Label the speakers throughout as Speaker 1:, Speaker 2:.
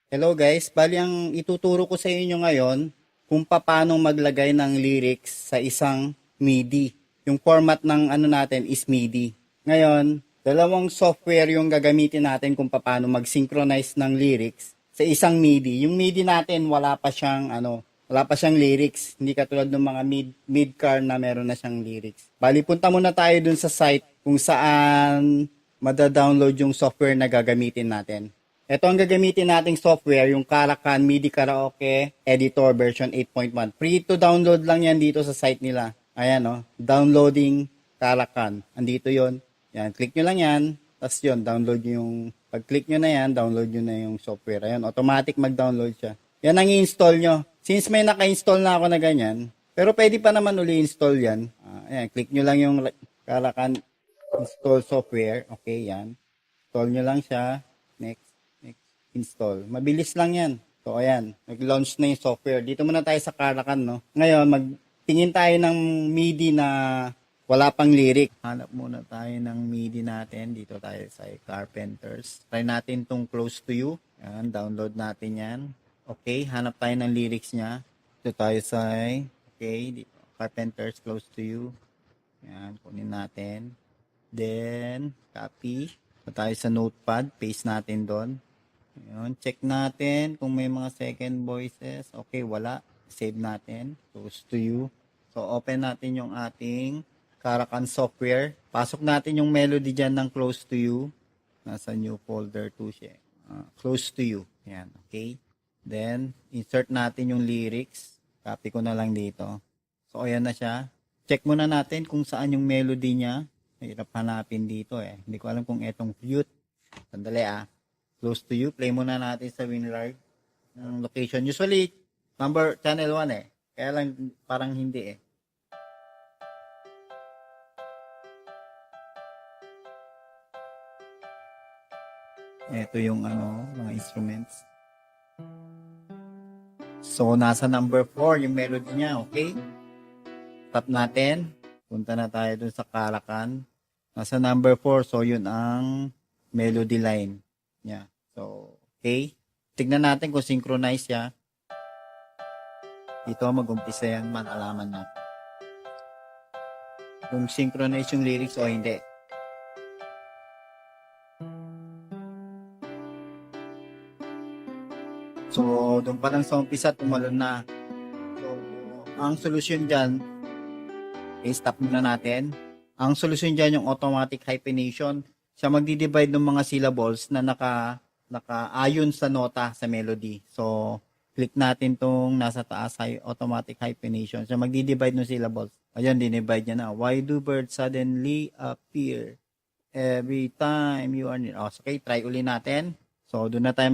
Speaker 1: Hello guys, bali ang ituturo ko sa inyo ngayon kung paano maglagay ng lyrics sa isang MIDI. Yung format ng ano natin is MIDI. Ngayon, dalawang software yung gagamitin natin kung paano mag-synchronize ng lyrics sa isang MIDI. Yung MIDI natin wala pa siyang lyrics. Hindi katulad ng mga mid-car na meron na siyang lyrics. Bali, punta muna tayo dun sa site kung saan mada-download yung software na gagamitin natin. Ito ang gagamitin nating software, yung Karakan MIDI Karaoke Editor version 8.1. Free to download lang yan dito sa site nila. Ayan downloading Karakan. Andito yon. Yan, click nyo lang yan. Tapos yun, download nyo yung, pag-click nyo na yan, download nyo na yung software. Ayan, automatic mag-download siya. Yan ang i-install nyo. Since may naka-install na ako na ganyan, pero pwede pa naman uli-install yan. Ayan, click nyo lang yung Karakan install software. Okay, yan. Install nyo lang siya. Next install. Mabilis lang yan. So, ayan. Nag-launch na yung software. Dito muna tayo sa Karakan, no? Ngayon, magtingin tayo ng MIDI na wala pang lyric. Hanap muna tayo ng MIDI natin. Dito tayo sa Carpenters. Try natin tong Close to You. Ayan, download natin yan. Okay, hanap tayo ng lyrics niya. Dito tayo sa, dito. Carpenters, Close to You. Ayan, kunin natin. Then, copy. Dito tayo sa Notepad. Paste natin doon. Ayun, check natin kung may mga second voices. Okay, wala. Save natin. Close to You. So, open natin yung ating Karakan software. Pasok natin yung melody dyan ng Close to You. Nasa new folder 2 siya. Close to You. Ayan, okay. Then, insert natin yung lyrics. Copy ko na lang dito. So, ayan na siya. Check muna natin kung saan yung melody niya. Mahirap hanapin dito eh. Hindi ko alam kung etong flute. Sandali Close to You. Play muna natin sa WinRAR ng location. Usually, channel 1 eh. Kaya lang parang hindi eh. Ito yung mga instruments. So, nasa number 4 yung melody niya. Okay? Tap natin. Punta na tayo dun sa Karakan. Nasa number 4. So, yun ang melody line. Yeah. So, okay. Tignan natin kung synchronize siya. Dito mag-umpisa yan, malaman na. Kung synchronize yung lyrics o hindi. So, doon pa lang sa umpisa, tumalon na. So, ang solusyon dyan, stop muna natin. Ang solusyon dyan yung automatic hyphenation. Siya magdi-divide ng mga syllables na naka-ayon sa nota sa melody. So, click natin tong nasa taas automatic hyphenation. Siya magdi-divide ng syllables. Ayun, dinivide niya na. Why do birds suddenly appear every time you are near? So, okay, try uli natin. So, doon na tayo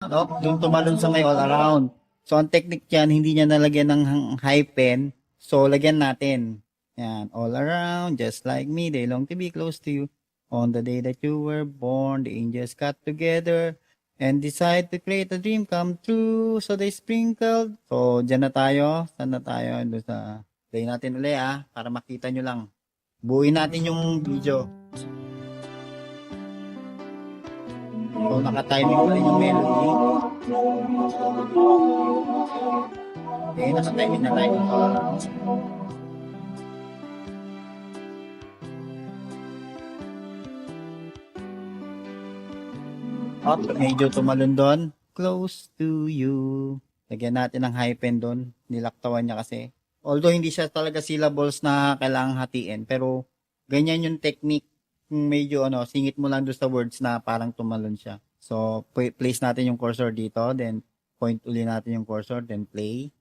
Speaker 1: doon tumalon sa may all around. So, ang technique yan, hindi niya nalagyan ng hyphen. So, lagyan natin. Yan, all around, just like me, they long to be close to you. On the day that you were born, the angels got together and decide to create a dream come true. So, they sprinkled. So, dyan na tayo. Saan na tayo? Doon sa, play natin ulit para makita nyo lang. Buuin natin yung video. So, naka-timing pa rin yung melody. Okay, naka-timing na tayo. Up, medyo tumalon doon. Close to you. Lagyan natin ng hyphen doon. Nilaktawan niya kasi. Although hindi siya talaga syllables na kailangang hatiin, pero ganyan yung technique. Medyo singit mo lang doon sa words na parang tumalon siya. So, place natin yung cursor dito, then point uli natin yung cursor, then play.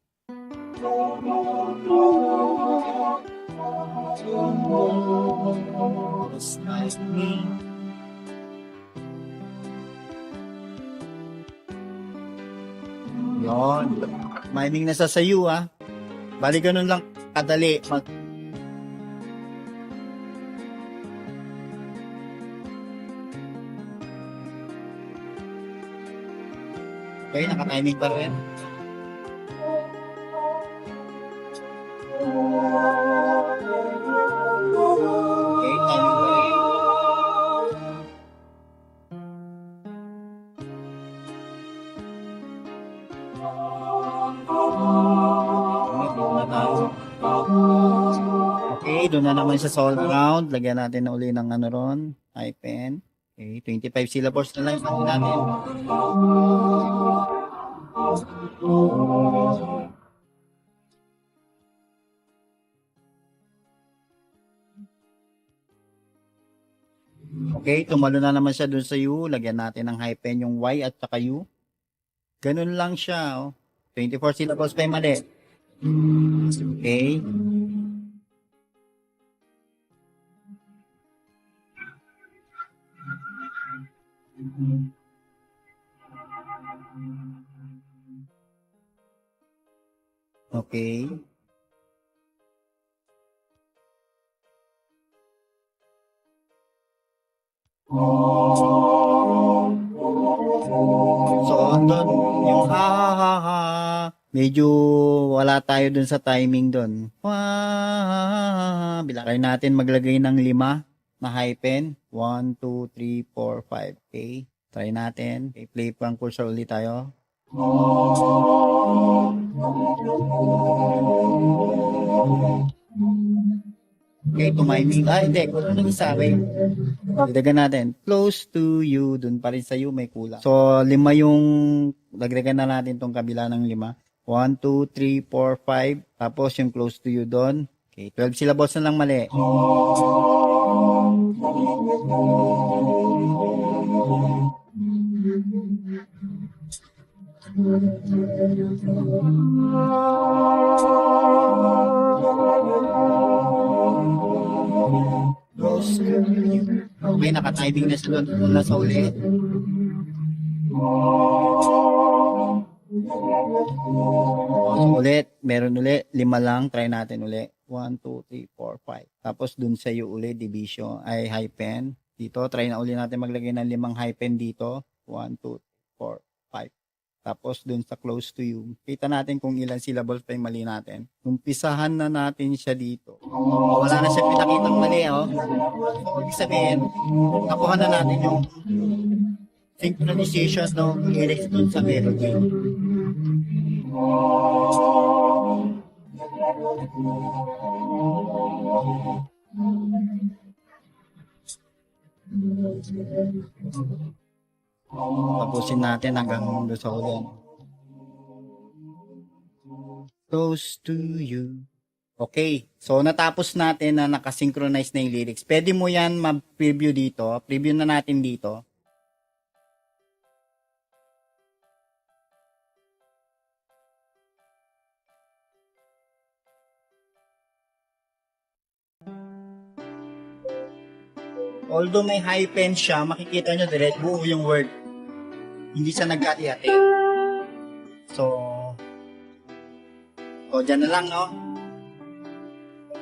Speaker 1: Yon. Miming na sa sayo ah. Bali ganun lang kadali. Okay, naka-timing pa rin. Okay, timing pa rin. Okay, doon na naman sa soul round. Lagyan natin na uli ng ron, hyphen. Okay, 25 syllables na lang yung natin. Okay, tumalo na naman siya doon sa U. Lagyan natin ng hyphen yung Y at saka U. Ganun lang siya. 24 syllables pa yung mali. Okay. Okay. So, doon, yung ha ha ha ha, medyo wala tayo dun sa timing dun. Bilakay natin maglagay ng 5 na hyphen. 1, 2, 3, 4, 5. Okay. Try natin. Okay, play pang cursor ulit tayo. Okay, tumiming. Hindi. Kung ano sabi, dagdagan natin. Close to you. Dun pa rin sa you may kulang. So, 5 yung, dagdagan na natin tong kabila ng 5. 1, 2, 3, 4, 5. Tapos yung close to you doon. Okay, 12 syllables na lang mali. Okay, naka-timing na siya doon na sa uli. Ulit, meron ulit, 5 lang, try natin ulit. 1, 2, 3, 4, 5. Tapos dun sa iyo ulit, division, ay hyphen. Dito, try na ulit natin maglagay ng 5 hyphen dito. 1, 2, 4, 5. Tapos dun sa close to you, kita natin kung ilan syllables pa yung mali natin. Umpisahan na natin siya dito. Wala na siya pinakitang mali, oh. So, ibig sabihin, nakuha na natin yung synchronization ng lyrics dun sa melody. Tapusin natin hanggang doon sa huli. Close to you. Okay. So, natapos natin na nakasynchronize na yung lyrics. Pwede mo yan ma-preview dito. Preview na natin dito. Although may hyphen siya, makikita nyo direct buo yung word. Hindi siya nag-ati-ati. So, dyan na lang, no?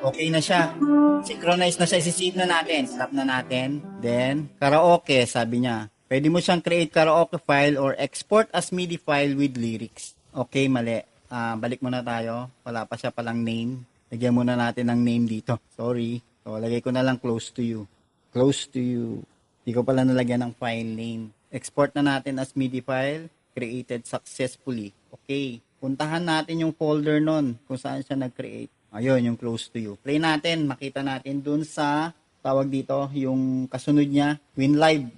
Speaker 1: Okay na siya. Synchronize na siya. Isisave na natin. Stop na natin. Then, karaoke, sabi niya. Pwede mo siyang create karaoke file or export as MIDI file with lyrics. Okay, mali. Balik muna tayo. Wala pa siya palang name. Lagyan muna natin ng name dito. Sorry. So, lagay ko na lang close to you. Close to you. Hindi ko pala nalagyan ng file name. Export na natin as MIDI file. Created successfully. Okay. puntahan natin yung folder nun kung saan siya nag-create. Ayun, yung close to you. Play natin, makita natin dun sa, tawag dito, yung kasunod niya, WinLive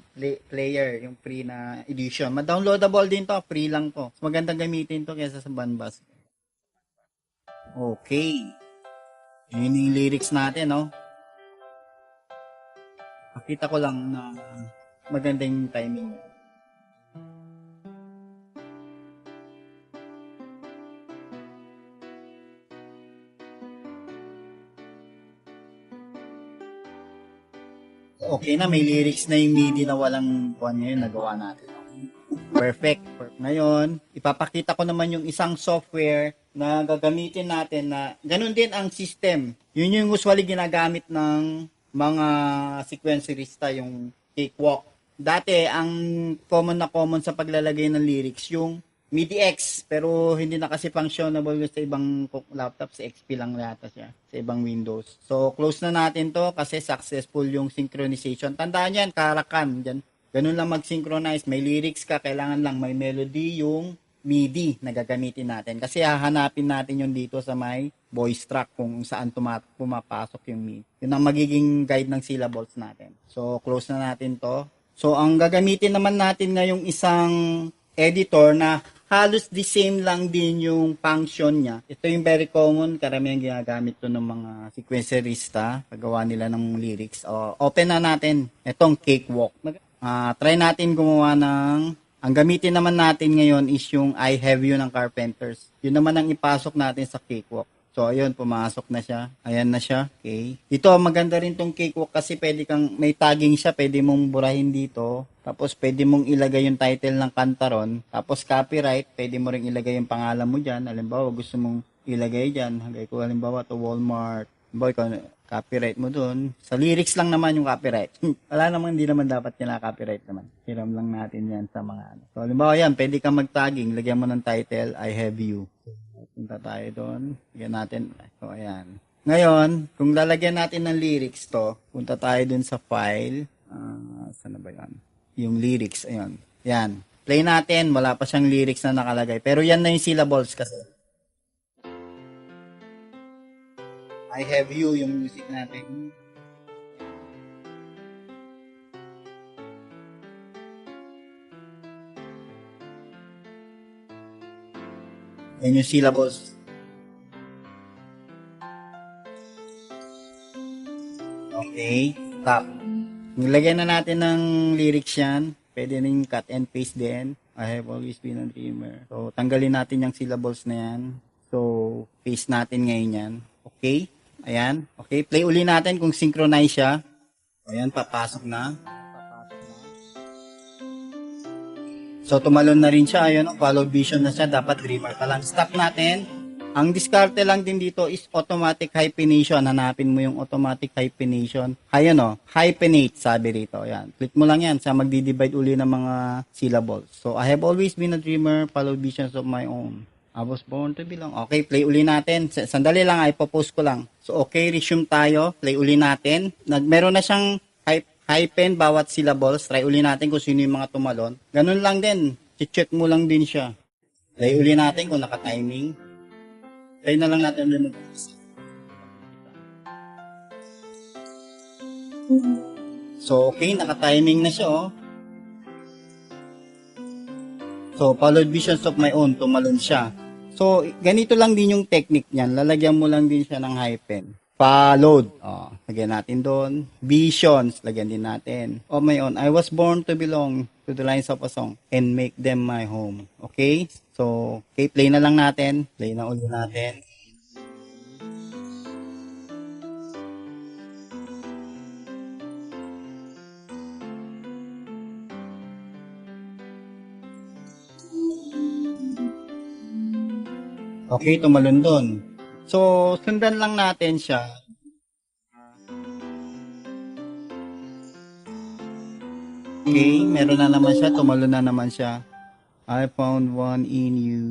Speaker 1: player, yung free na edition. Ma-downloadable din to, free lang to. Mas magandang gamitin to kaysa sa Banbas. Okay. Yun yung lyrics natin, no? Makita ko lang na magandang timing. Okay na, may lyrics na yung MIDI na walang buwan ngayon, nagawa natin. Perfect. Ngayon, ipapakita ko naman yung isang software na gagamitin natin na ganun din ang system. Yun yung usually ginagamit ng mga sequencerista, yung cakewalk. Dati, ang common sa paglalagay ng lyrics, yung MIDI-X, pero hindi na kasi functionable sa ibang laptop, sa XP lang yata siya, sa ibang Windows. So, close na natin to kasi successful yung synchronization. Tandaan yan, Karakan, dyan. Ganun lang mag-synchronize. May lyrics ka, kailangan lang may melody yung MIDI na gagamitin natin. Kasi hahanapin natin yun dito sa may voice track kung saan pumapasok yung MIDI. Yun ang magiging guide ng syllables natin. So, close na natin to. So, ang gagamitin naman natin ngayong isang editor na halos the same lang din yung function niya. Ito yung very common, karamihan ginagamit to ng mga sequencerista, paggawa nila ng lyrics. Open na natin itong Cakewalk. Try natin gumawa ang gamitin naman natin ngayon is yung I Have You ng Carpenters. Yun naman ang ipasok natin sa Cakewalk. So, ayun, pumasok na siya. Ayan na siya. Okay. Ito, maganda rin tong Cakewalk kasi pwede may tagging siya. Pwede mong burahin dito. Tapos, pwede mong ilagay yung title ng kanta ron. Tapos, copyright. Pwede mo rin ilagay yung pangalan mo dyan. Halimbawa, gusto mong ilagay dyan. Halimbawa, to Walmart. Halimbawa, copyright mo dun. Sa lyrics lang naman yung copyright. Wala naman, hindi naman dapat nila copyright naman. Hiram lang natin yan sa mga ano. So, halimbawa yan, pwede kang mag-tagging. Lagyan mo ng title, I Have You. Punta tayo doon. Lagyan natin. So, ayan. Ngayon, kung lalagyan natin ng lyrics to, punta tayo dun sa file. Saan na ba yan? Yung lyrics. Ayan. Yan. Play natin. Wala pa siyang lyrics na nakalagay. Pero yan na yung syllables kasi. I Have You yung music natin. Yan yung syllables. Okay. Stop. Nilagyan na natin ng lyrics yan. Pwede rin cut and paste din. I have always been a dreamer. So, tanggalin natin yung syllables na yan. So, paste natin ngayon yan. Okay. Ayan. Okay. Play uli natin kung synchronize siya. Ayan. Papasok na. So, tumalon na rin siya. Ayun, follow vision na siya. Dapat dreamer pa lang. Stop natin. Ang diskarte lang din dito is automatic hyphenation. Hanapin mo yung automatic hyphenation. Ayun o, hyphenate sabi rito. Ayan. Click mo lang yan sa magdi-divide uli ng mga syllables. So, I have always been a dreamer, follow visions of my own. I was born to belong. Okay, play uli natin. Sandali lang, ipopost ko lang. So, okay, resume tayo. Play uli natin. Meron na siyang hyphen bawat syllables. Try uli natin kung sino yung mga tumalon. Ganun lang din. Check mo lang din siya. Play uli natin kung naka-timing. Play na lang natin ulit. So, okay. Naka-timing na siya, oh. So, followed visions of my own. Tumalon siya. So, ganito lang din yung technique niyan. Lalagyan mo lang din siya ng hyphen. Followed. Lagyan natin doon. Visions. Lagyan din natin. Of my own. I was born to belong to the lines of a song and make them my home. Okay? So, okay, play na lang natin. Play na ulit natin. Okay, tumalon doon. So, sundan lang natin siya. Okay, meron na naman siya, tumalon na naman siya. I found one in you.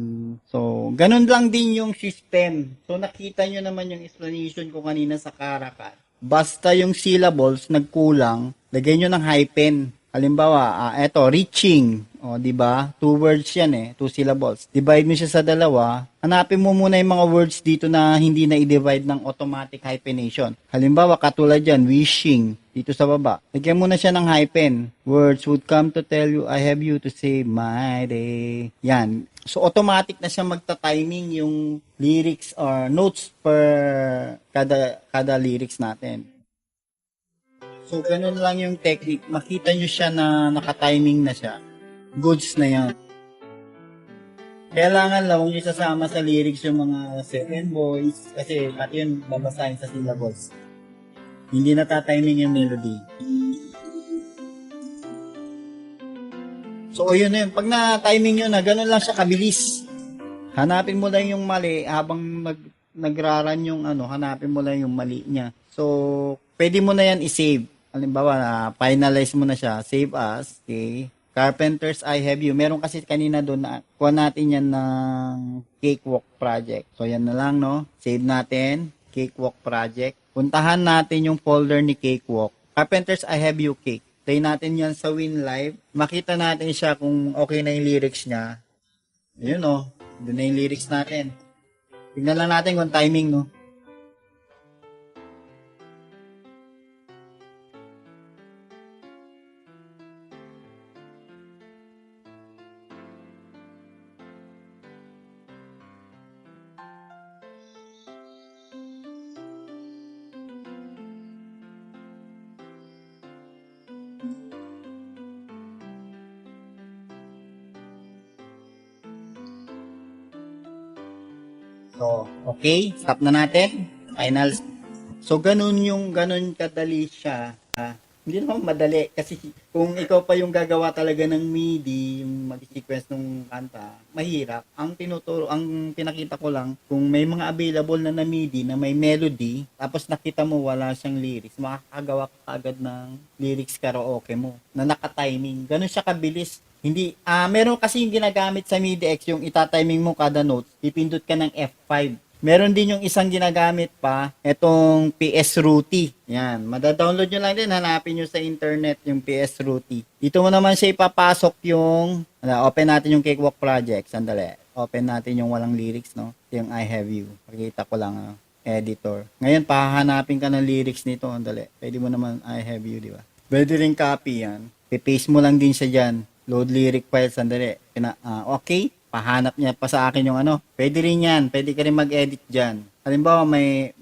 Speaker 1: So, ganun lang din yung system. So, nakita nyo naman yung explanation ko kanina sa Karakan. Basta yung syllables nagkulang, lagay nyo ng hyphen. Halimbawa, eto, reaching. O, di ba? Two words yan eh. Two syllables. Divide mo siya sa dalawa. Hanapin mo muna yung mga words dito na hindi na i-divide ng automatic hyphenation. Halimbawa, katulad yan, wishing. Dito sa baba. Lagyan mo na siya ng hyphen. Words would come to tell you, I have you to save my day. Yan. So, automatic na siya magta-timing yung lyrics or notes per kada lyrics natin. So, ganun lang yung technique. Makita nyo siya na naka-timing na siya. Goods na yan. Kailangan lang yung isasama sa lyrics yung mga second voice kasi pati yun babasahin sa syllables. Hindi natatiming yung melody. So, yun na yun. Pag na-timing yun na, ganun lang siya kabilis. Hanapin mo lang yung mali habang nagraran yung hanapin mo lang yung mali niya. So, pwede mo na yan i-save. Halimbawa, finalize mo na siya. Save as, okay. Carpenter's I Have You. Meron kasi kanina doon na kuha natin yan ng Cakewalk Project. So, yan na lang, no? Save natin. Cakewalk Project. Puntahan natin yung folder ni Cakewalk. Carpenter's I Have You Cake. Play natin yan sa WinLive. Makita natin siya kung okay na yung lyrics niya. Ayun, no? Doon na yung lyrics natin. Tingnan lang natin kung timing, no? So, okay. Stop na natin. Final. So, ganun kadali siya. Hindi naman madali. Kasi kung ikaw pa yung gagawa talaga ng MIDI, yung mag-sequence ng kanta, mahirap. Ang pinakita ko lang, kung may mga available na MIDI na may melody, tapos nakita mo wala siyang lyrics, makakagawa ka agad ng lyrics karaoke mo na naka-timing. Ganun siya kabilis. Hindi, meron kasi yung ginagamit sa MIDI-X, yung itatiming mo kada notes, pipindot ka ng F5. Meron din yung isang ginagamit pa, itong PS Ruti. Yan, madadownload nyo lang din, hanapin nyo sa internet yung PS Ruti. Dito mo naman siya ipapasok yung, open natin yung Cakewalk Project, sandali. Open natin yung walang lyrics, no? Yung I Have You. Pakita ko lang, editor. Ngayon, pahanapin ka ng lyrics nito, sandali. Pwede mo naman I Have You, di ba? Pwede rin copy yan. Pipaste mo lang din siya dyan. Load lyric file, sandali. Okay, pahanap niya pa sa akin yung Pwede rin yan. Pwede ka rin mag-edit dyan. Halimbawa, may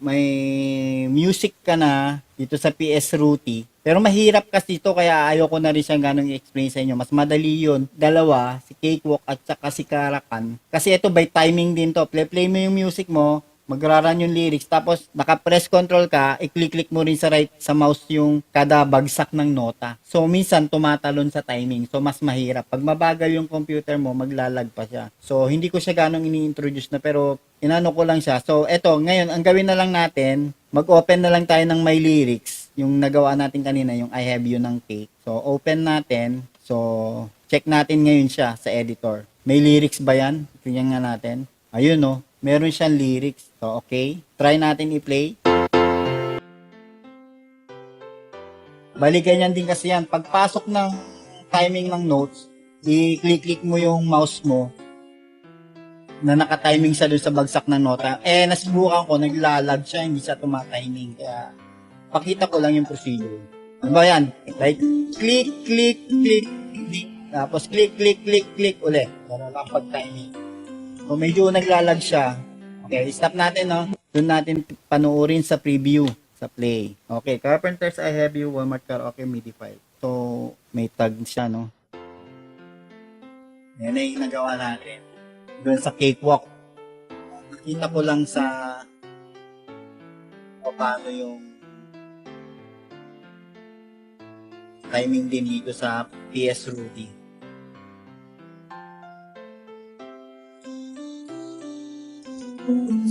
Speaker 1: music ka na dito sa PS Ruti. Pero mahirap kasi ito, kaya ayoko na rin siyang ganong i-explain sa inyo. Mas madali yun. Dalawa, si Cakewalk at saka si Karakan. Kasi ito by timing din to. Play mo yung music mo, magraran yung lyrics, tapos naka-press control ka, i-click-click mo rin sa mouse yung kada bagsak ng nota. So, minsan tumatalon sa timing. So, mas mahirap. Pag mabagal yung computer mo, maglalag pa siya. So, hindi ko siya ganong ini-introduce na, pero inano ko lang siya. So, eto, ngayon, ang gawin na lang natin, mag-open na lang tayo ng my lyrics. Yung nagawa natin kanina, yung I Have You ng Cake. So, open natin. So, check natin ngayon siya sa editor. May lyrics ba yan? Tingnan nga natin. Ayun, no. Meron siyang lyrics. So, okay. Try natin i-play. Bali, ganyan din kasi yan. Pagpasok ng timing ng notes, i-click-click mo yung mouse mo na naka-timing siya dun sa bagsak ng nota. Nasubukan ko, naglalag siya, hindi siya tumatiming. Kaya, pakita ko lang yung procedure. Ano ba yan? Like, click, click, click, click. Tapos, click, click, click, click ulit. Para lang pag-timing. So, medyo naglalag siya. Okay, stop natin, no? Doon natin panuorin sa preview, sa play. Okay, Carpenter's I Have You, Walmart Karaoke MIDI file. So, may tag siya, no? Yan ay nagawa natin. Doon sa Cakewalk. Nakita ko lang sa paano yung timing din dito sa PS Ruti.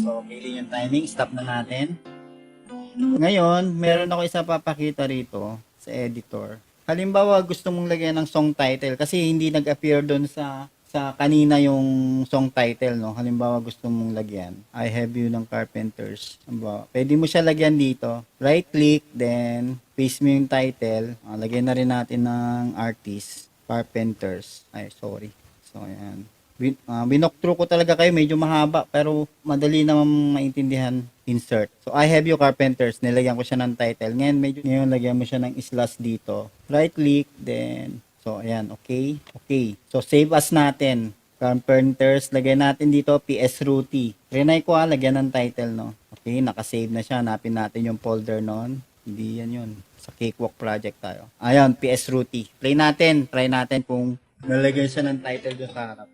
Speaker 1: So, pili yung timing. Stop na natin. Ngayon, meron ako isa papakita rito sa editor. Halimbawa, gusto mong lagyan ng song title kasi hindi nag-appear doon sa kanina yung song title, no? Halimbawa, gusto mong lagyan I Have You ng Carpenters. Halimbawa, pwede mo siya lagyan dito. Right-click, then paste mo yung title. Lagyan na rin natin ng artist Carpenters. Ay, sorry. So, ayan. Binokthrough ko talaga kayo, medyo mahaba, pero madali naman maintindihan. Insert. So, I have you Carpenters. Nilagyan ko siya ng title. Ngayon lagyan mo siya ng slash dito. Right click, then, so, ayan, okay. Okay. So, save as natin. Carpenters, lagyan natin dito, PS Ruti. Trinay ko lagyan ng title, no? Okay, nakasave na siya. Hanapin natin yung folder nun. Hindi yan yun. Sa Cakewalk project tayo. Ayan, PS Ruti. Play natin. Try natin kung nalagyan siya ng title dyan sa harap.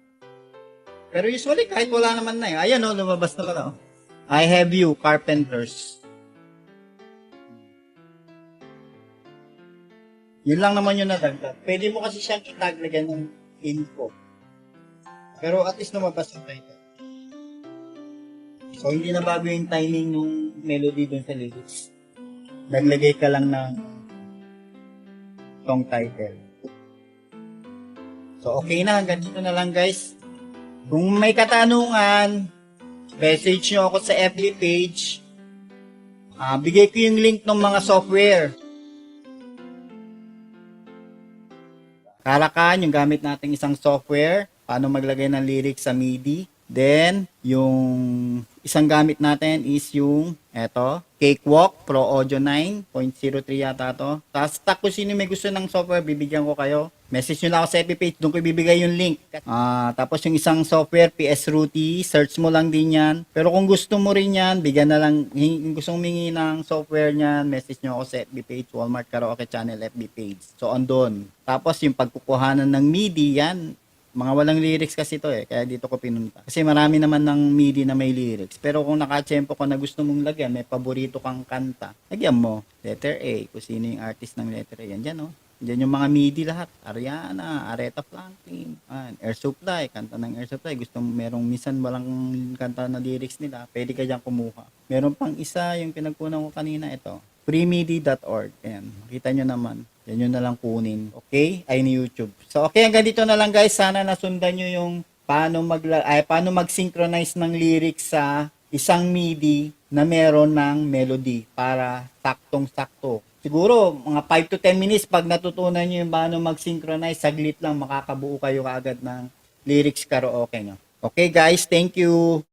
Speaker 1: Pero usually, kahit wala naman na eh. Ayan, no, lumabas na pala. Oh. I have you, Carpenters. Yun lang naman yung nadagdag. Pwede mo kasi siyang itag lagyan ng info. Pero at least lumabas yung title. So, hindi na bago yung timing ng melody dun sa lyrics. Naglagay ka lang ng song title. So, okay na. Hanggang dito na lang, guys. Kung may katanungan, message nyo ako sa FB page. Bigay ko yung link ng mga software. Karakan, yung gamit nating isang software. Paano maglagay ng lyrics sa MIDI. Then, yung isang gamit natin is yung Cakewalk Pro Audio 9.03 yata to. Tapos, kung sino may gusto ng software, bibigyan ko kayo. Message nyo lang ako sa FB page, doon ko ibibigay yung link. Tapos yung isang software, PS Ruti, search mo lang din yan. Pero kung gusto mo rin yan, bigyan na lang, kung gusto mong mingi ng software niyan, message nyo ako sa FB page, Walmart Karaoke Channel FB page. So, andun. Tapos yung pagkukuhanan ng MIDI, yan, mga walang lyrics kasi to kaya dito ko pinunta. Kasi marami naman ng MIDI na may lyrics. Pero kung nakachempo ko na gusto mong lagyan, may paborito kang kanta, lagyan mo, letter A, kung sino yung artist ng letter A. Yan dyan, Diyan yung mga MIDI lahat. Ariana, Aretha Franklin, Air Supply, kanta ng Air Supply. Gusto mo, merong minsan walang kanta na lyrics nila, pwede ka dyan kumuha. Meron pang isa, yung pinagkunan ko kanina, ito. freemidi.org. Ayan, makita nyo naman. Yan yun na lang kunin. Okay? Ay ni YouTube. So, okay, hanggang dito na lang guys. Sana nasundan nyo yung paano mag-synchronize ng lyrics sa isang MIDI na meron ng melody para saktong-sakto. Siguro, mga 5 to 10 minutes pag natutunan nyo yung paano mag-synchronize, saglit lang makakabuo kayo kaagad ng lyrics karaoke nyo. Okay guys, thank you.